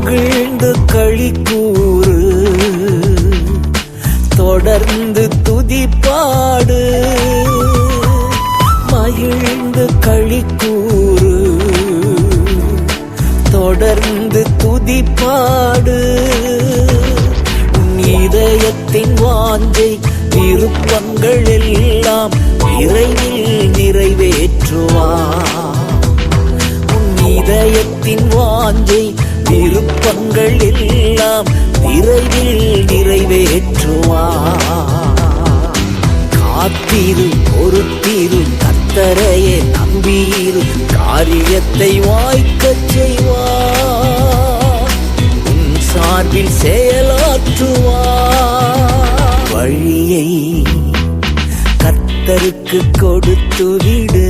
மகிழ்ந்து களி கூறு, தொடர்ந்து துதிப்பாடு. மகிழ்ந்து களி கூறு, தொடர்ந்து துதிப்பாடு. இதயத்தின் வாஞ்சை விருப்பங்கள் எல்லாம் விரைவில் நிறைவேற்றுவார். உன் இதயத்தின் வாஞ்சை விருப்பங்கள் எல்லாம் விரைவில் நிறைவேற்றுவார். காத்திரு, பொறுத்திரு, கர்த்தரையே நம்பியிரு, காரியத்தை வாய்க்கச் செய்வார். உன் சார்பில் செயலாற்றுவார். வழியை கர்த்தருக்கு கொடுத்து விடு,